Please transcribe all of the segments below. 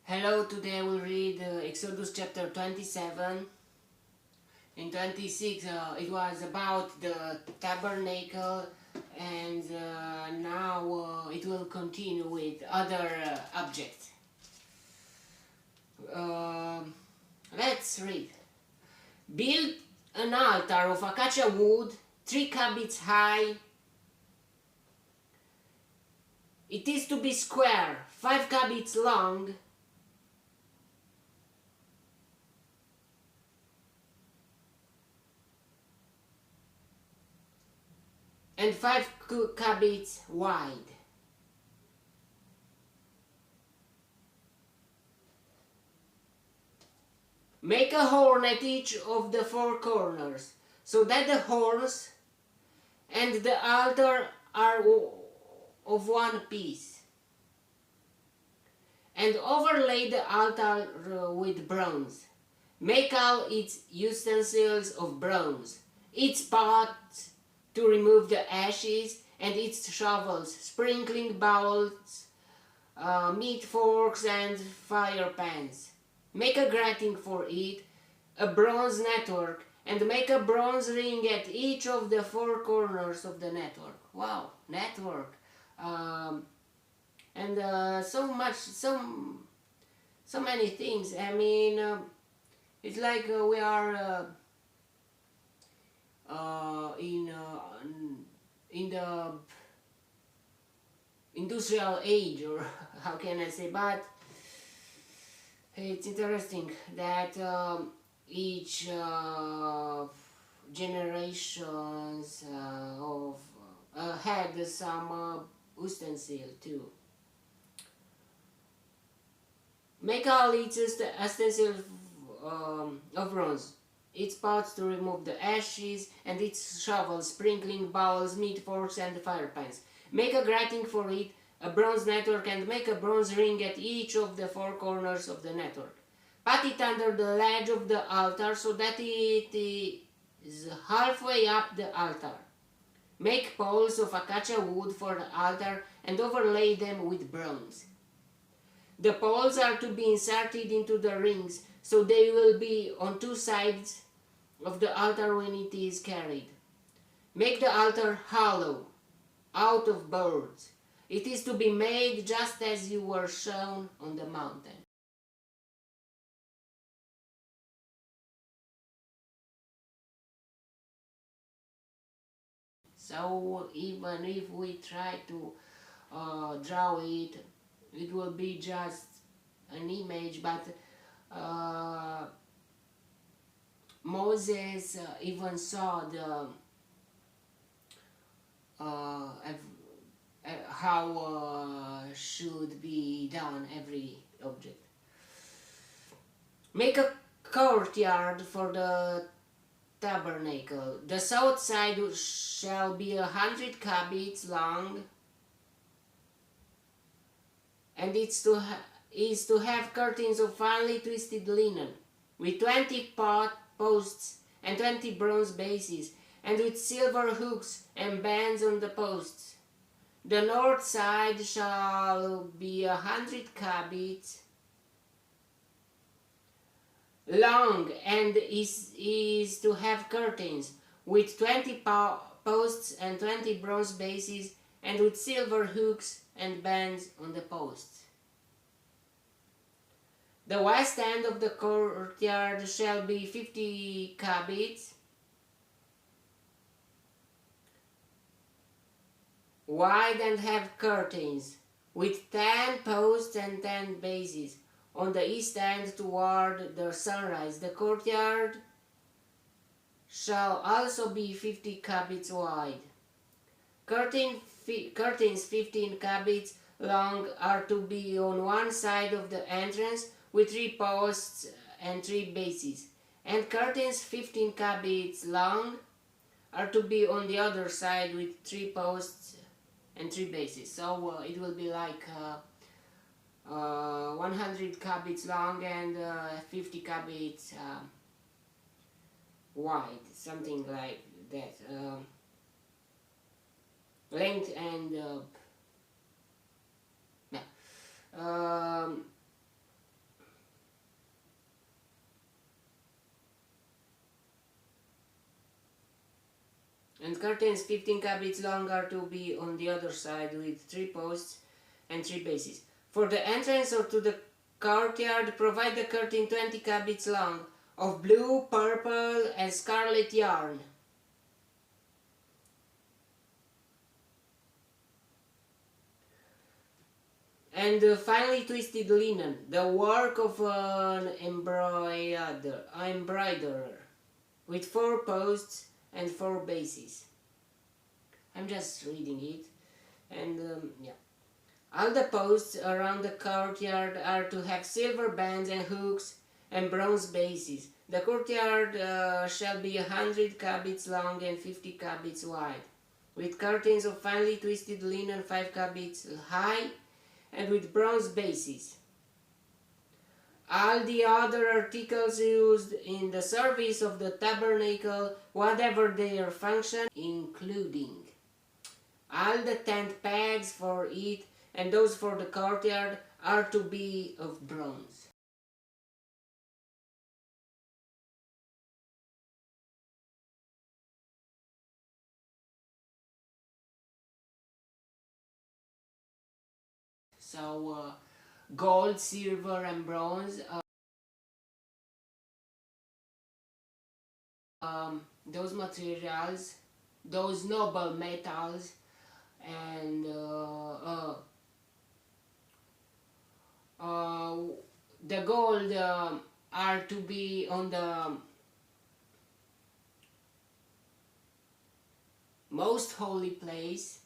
Hello, today we'll read Exodus chapter 27. In 26 it was about the tabernacle, and now it will continue with other objects. Let's read. Build an altar of acacia wood, 3 cubits high. It is to be square, 5 cubits long, and 5 cubits wide. Make a horn at each of the 4 corners, so that the horns and the altar are of one piece. And overlay the altar with bronze. Make all its utensils of bronze, its pots to remove the ashes, and its shovels, sprinkling bowls, meat forks, and fire pans. Make a grating for it, a bronze network, and make a bronze ring at each of the 4 corners of the network. Wow, network. And so many things. I mean, it's like we are in the industrial age, or how can I say, but it's interesting that each generations of had some utensil too. Make all its utensils of bronze, its pots to remove the ashes, and its shovels, sprinkling bowls, meat forks, and fire pans. Make a grating for it, a bronze network, and make a bronze ring at each of the 4 corners of the network. Put it under the ledge of the altar so that it is halfway up the altar. Make poles of acacia wood for the altar and overlay them with bronze. The poles are to be inserted into the rings, so they will be on 2 sides of the altar when it is carried. Make the altar hollow, out of boards. It is to be made just as you were shown on the mountain. So even if we try to draw it, it will be just an image, but Moses even saw the how should be done every object. Make a courtyard for the tabernacle. The south side shall be 100 cubits long, and is to have curtains of finely twisted linen, with 20 posts and 20 bronze bases, and with silver hooks and bands on the posts. The north side shall be 100 cubits long, and is to have curtains with 20 posts and 20 bronze bases, and with silver hooks and bands on the posts. The west end of the courtyard shall be 50 cubits wide and have curtains with 10 posts and 10 bases on the east end toward the sunrise. The courtyard shall also be 50 cubits wide. Curtains 15 cubits long are to be on one side of the entrance with 3 posts and 3 bases, and curtains 15 cubits long are to be on the other side with 3 posts and 3 bases. So it will be like 100 cubits long and 50 cubits wide, something like that. Length and And curtains 15 cubits long are to be on the other side with 3 posts and 3 bases. For the entrance or to the courtyard, provide the curtain 20 cubits long of blue, purple and scarlet yarn. And finely twisted linen, the work of an embroiderer, with 4 posts and 4 bases. I'm just reading it, and yeah. All the posts around the courtyard are to have silver bands and hooks and bronze bases. The courtyard shall be 100 cubits long and 50 cubits wide, with curtains of finely twisted linen 5 cubits high and with bronze bases. All the other articles used in the service of the tabernacle, whatever their function, including all the tent pegs for it and those for the courtyard, are to be of bronze. So gold, silver and bronze, those materials, those noble metals, and the gold are to be on the most holy place,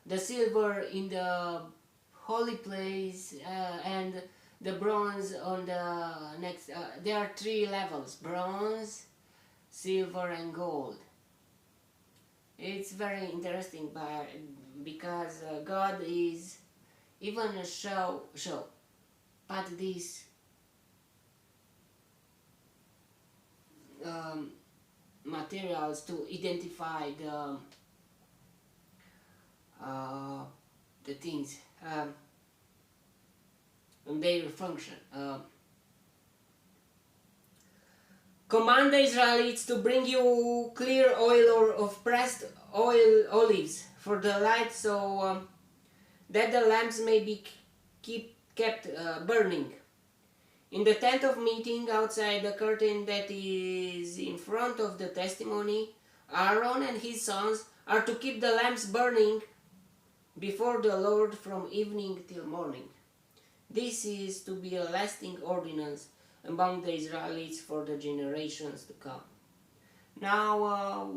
the silver in the holy place, and the bronze on the next. There are 3 levels: bronze, silver and gold. It's very interesting because God is even show but these materials to identify the things and their function. Command the Israelites to bring you clear oil or of pressed olives for the light, so that the lamps may be kept burning. In the tent of meeting outside the curtain that is in front of the testimony, Aaron and his sons are to keep the lamps burning before the Lord from evening till morning. This is to be a lasting ordinance among the Israelites for the generations to come. Now,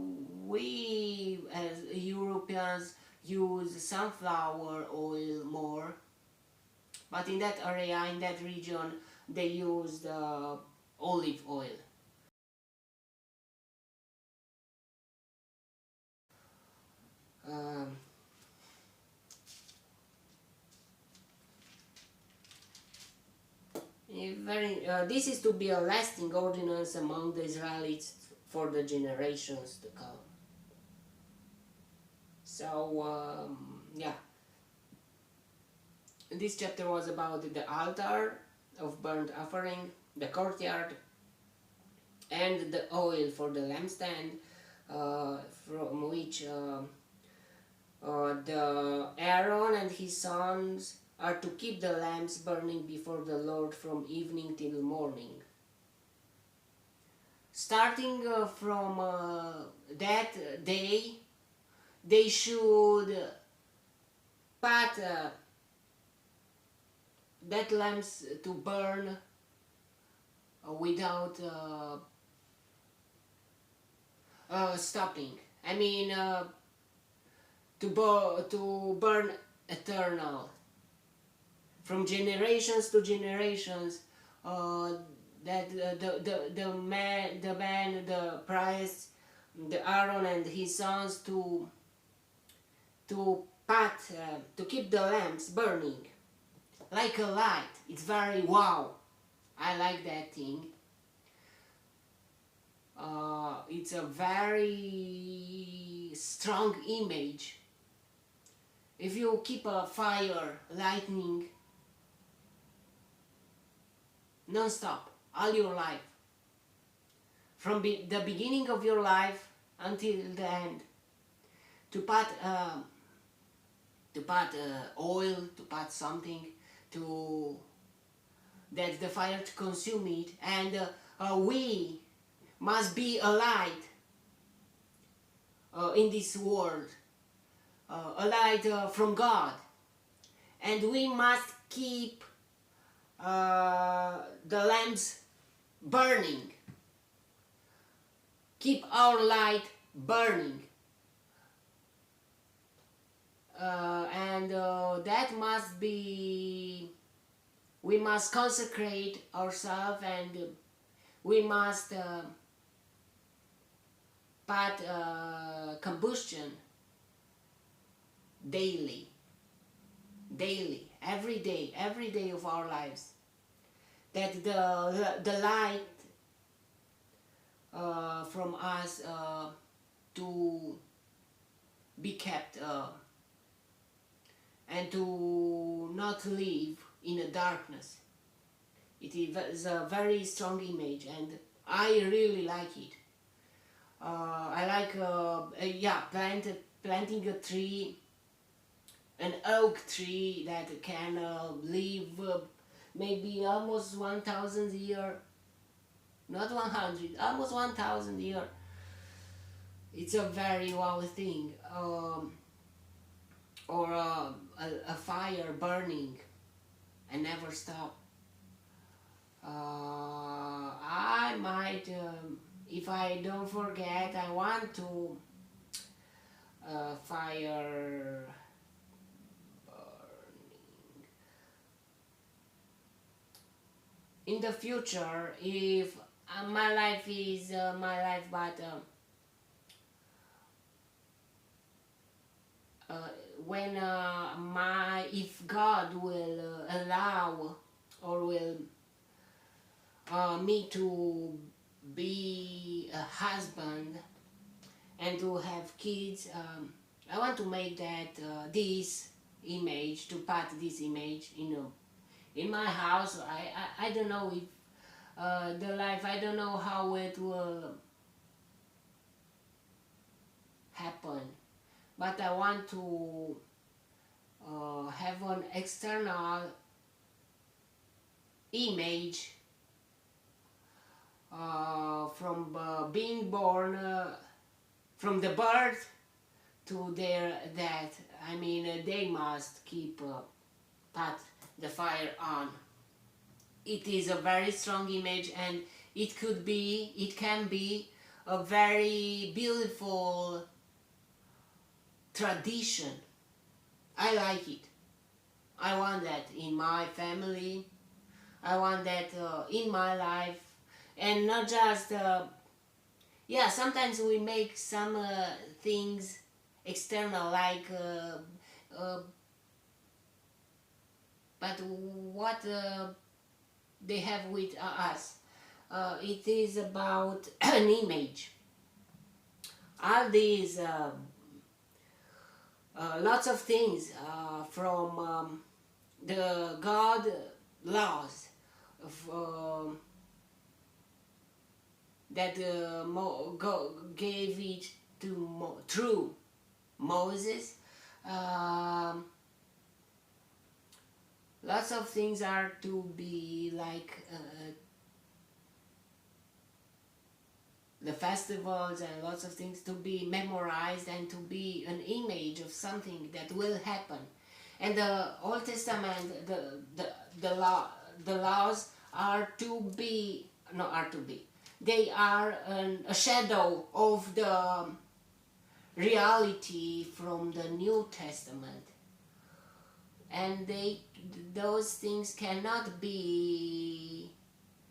we as Europeans use sunflower oil more, but in that area, in that region, they used olive oil. This is to be a lasting ordinance among the Israelites for the generations to come. So, yeah. This chapter was about the altar of burnt offering, the courtyard, and the oil for the lampstand, from which the Aaron and his sons are to keep the lamps burning before the Lord from evening till morning. Starting from that day, they should put that lamps to burn without stopping. I mean, to burn eternal, from generations to generations. That the priest, the Aaron and his sons to keep the lamps burning like a light. It's very wow. I like that thing. It's a very strong image. If you keep a fire lightning non-stop all your life, from the beginning of your life until the end. To put oil, to put something to that the fire to consume it, and we must be a light in this world, a light from God, and we must keep the lamps burning, keep our light burning, and that must be, we must consecrate ourselves, and we must put combustion daily, every day of our lives, that the light from us to be kept and to not live in a darkness. It is a very strong image, and I really like it. I like planting a tree, an oak tree that can live maybe almost 1,000 years, not 100, almost 1,000 years. It's a very wow thing. Or a fire burning and never stop. I might, if I don't forget, I want to fire burning in the future, if my life is my life, but when if God will allow, or will me to be a husband and to have kids, I want to make that this image, to put this image in my house. I don't know if the life, I don't know how it will happen, but I want to have an external image from being born, from the birth to their death. I mean, they must keep put the fire on. It is a very strong image, and it can be a very beautiful tradition. I like it. I want that in my family. I want that in my life, and not just sometimes we make some things external, like but what they have with us, it is about an image. All these lots of things from the God laws of, that gave it to through Moses. Lots of things are to be like the festivals, and lots of things to be memorized and to be an image of something that will happen. And the Old Testament, the laws are to be, they are a shadow of the reality from the New Testament, and those things cannot be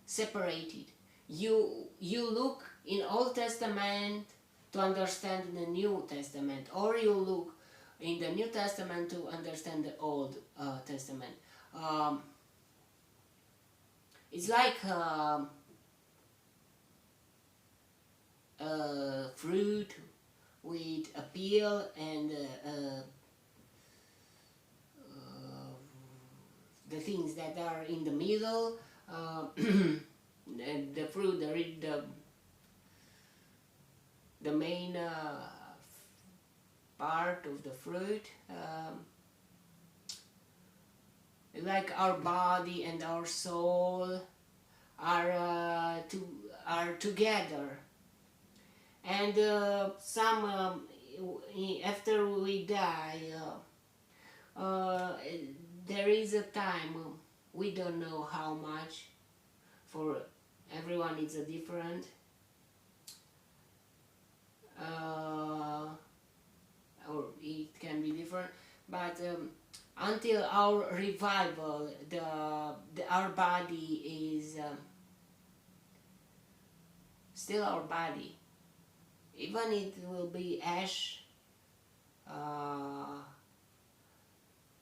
separated. You look in Old Testament to understand the New Testament, or you look in the New Testament to understand the Old Testament. It's like a fruit with a peel and the things that are in the middle. The fruit, the the main part of the fruit. Like our body and our soul are together, and some after we die, there is a time, we don't know how much. For everyone, it's a different. Or it can be different, but until our revival, our body is still our body, even it will be ash.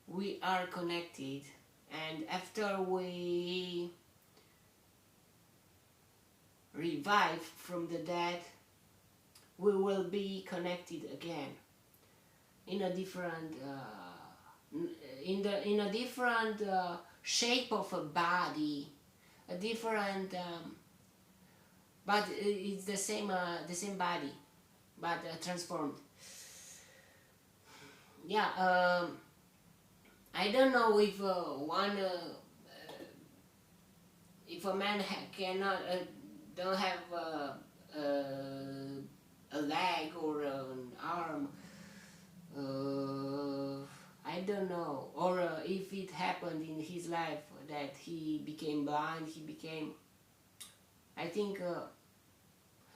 We are connected, and after we revive from the dead, we will be connected again in a different in a different shape of a body, a different but it's the same body, but transformed. Yeah. I don't know if if a man cannot don't have a leg or an arm. I don't know, or if it happened in his life that he became blind, I think,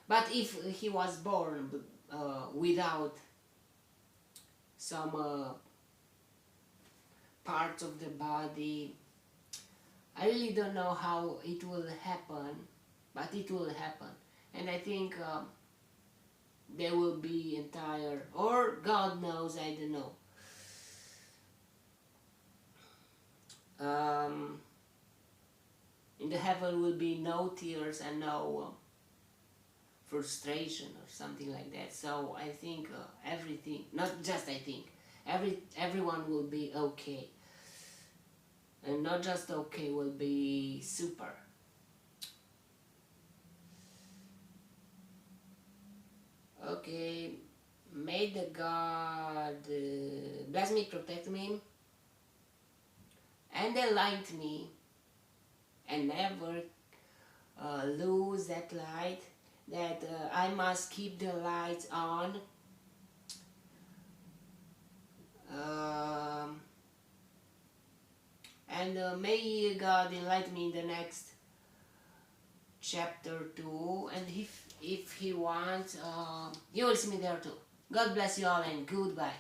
but if he was born without some parts of the body, I really don't know how it will happen, but it will happen, and I think they will be entire, or God knows, I don't know. In the heaven will be no tears and no frustration or something like that. So I think everything, not just I think, everyone will be okay, and not just okay, will be super. Okay, may the God bless me, protect me, and enlighten me, and never lose that light, that I must keep the lights on. And may God enlighten me in the next chapter 2, and if he wants, you will see me there too. God bless you all, and goodbye.